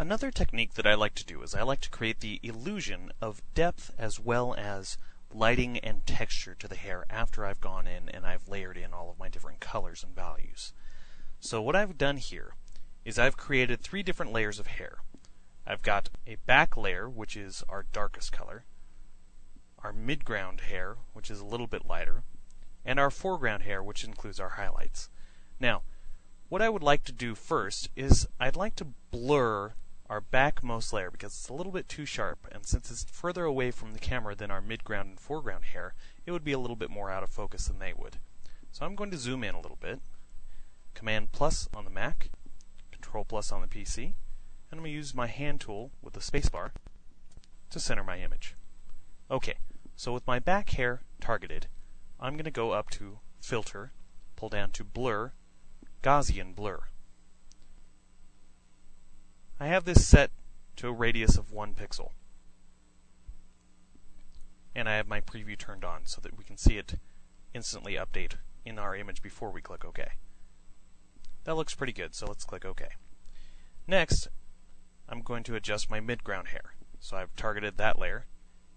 Another technique that I like to do is I like to create the illusion of depth as well as lighting and texture to the hair after I've gone in and I've layered in all of my different colors and values. So what I've done here is I've created 3 different layers of hair. I've got a back layer, which is our darkest color, our midground hair, which is a little bit lighter, and our foreground hair, which includes our highlights. Now, what I would like to do first is I'd like to blur our backmost layer because it's a little bit too sharp, and since it's further away from the camera than our midground and foreground hair, it would be a little bit more out of focus than they would. So I'm going to zoom in a little bit, Command plus on the Mac, Control plus on the PC, and I'm going to use my hand tool with the spacebar to center my image. Okay, so with my back hair targeted, I'm going to go up to Filter, pull down to Blur, Gaussian Blur. I have this set to a radius of 1 pixel. And I have my preview turned on so that we can see it instantly update in our image before we click OK. That looks pretty good, so let's click OK. Next, I'm going to adjust my midground hair. So I've targeted that layer,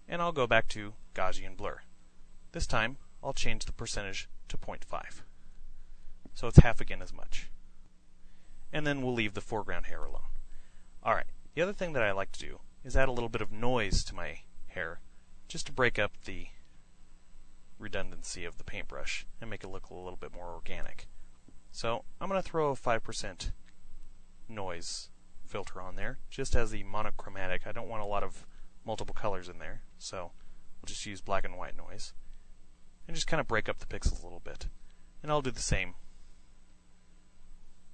and I'll go back to Gaussian Blur. This time, I'll change the percentage to 0.5. So it's half again as much. And then we'll leave the foreground hair alone. Alright, the other thing that I like to do is add a little bit of noise to my hair just to break up the redundancy of the paintbrush and make it look a little bit more organic. So I'm going to throw a 5% noise filter on there just as the monochromatic. I don't want a lot of multiple colors in there, so we'll just use black and white noise and just kind of break up the pixels a little bit. And I'll do the same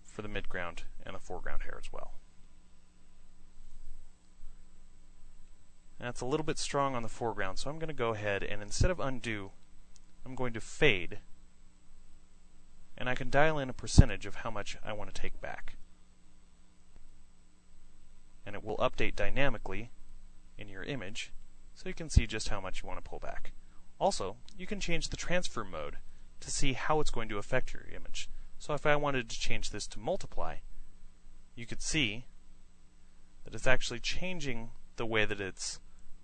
for the midground and the foreground hair as well. That's a little bit strong on the foreground, so I'm going to go ahead and instead of undo, I'm going to fade, and I can dial in a percentage of how much I want to take back. And it will update dynamically in your image, so you can see just how much you want to pull back. Also, you can change the transfer mode to see how it's going to affect your image. So if I wanted to change this to multiply, you could see that it's actually changing the way that it's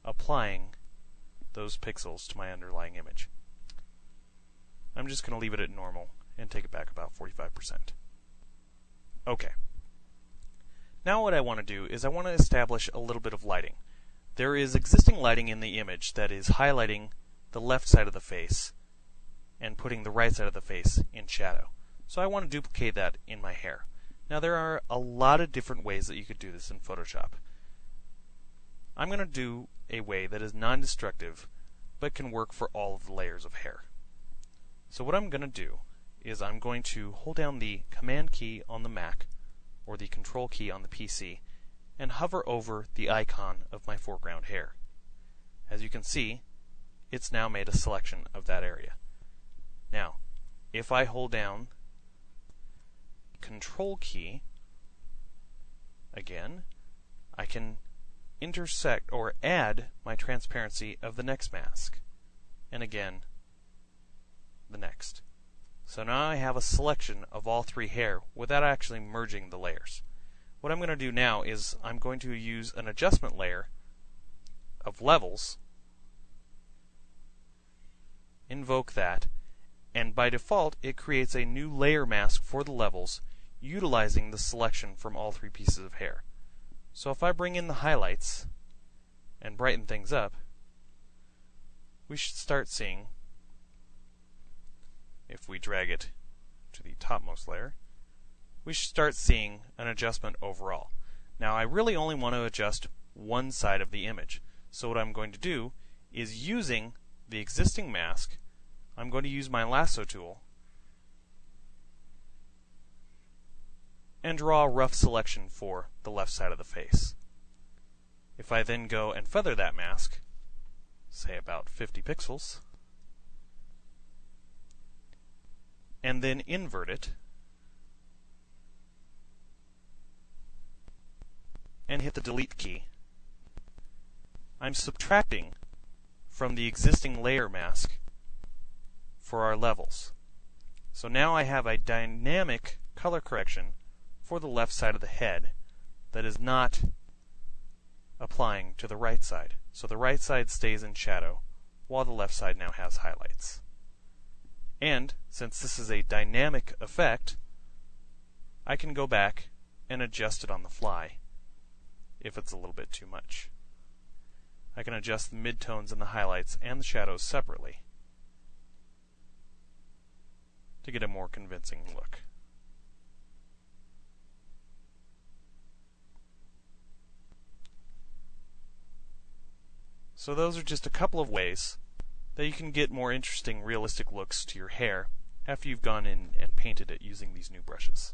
applying those pixels to my underlying image. I'm just going to leave it at normal and take it back about 45%. Okay. Now what I want to do is I want to establish a little bit of lighting. There is existing lighting in the image that is highlighting the left side of the face and putting the right side of the face in shadow. So I want to duplicate that in my hair. Now there are a lot of different ways that you could do this in Photoshop. I'm going to do a way that is non-destructive but can work for all of the layers of hair. So what I'm going to do is I'm going to hold down the Command key on the Mac or the Control key on the PC and hover over the icon of my foreground hair. As you can see, it's now made a selection of that area. Now, if I hold down Control key again, I can intersect or add my transparency of the next mask, and again the next. So now I have a selection of all 3 hair without actually merging the layers. What I'm going to do now is I'm going to use an adjustment layer of levels, invoke that, and by default it creates a new layer mask for the levels utilizing the selection from all 3 pieces of hair. So if I bring in the highlights and brighten things up, we should start seeing, if we drag it to the topmost layer, we should start seeing an adjustment overall. Now I really only want to adjust one side of the image. So what I'm going to do is, using the existing mask, I'm going to use my lasso tool and draw a rough selection for the left side of the face. If I then go and feather that mask, say about 50 pixels, and then invert it, and hit the delete key, I'm subtracting from the existing layer mask for our levels. So now I have a dynamic color correction for the left side of the head that is not applying to the right side. So the right side stays in shadow, while the left side now has highlights. And since this is a dynamic effect, I can go back and adjust it on the fly if it's a little bit too much. I can adjust the midtones and the highlights and the shadows separately to get a more convincing look. So those are just a couple of ways that you can get more interesting, realistic looks to your hair after you've gone in and painted it using these new brushes.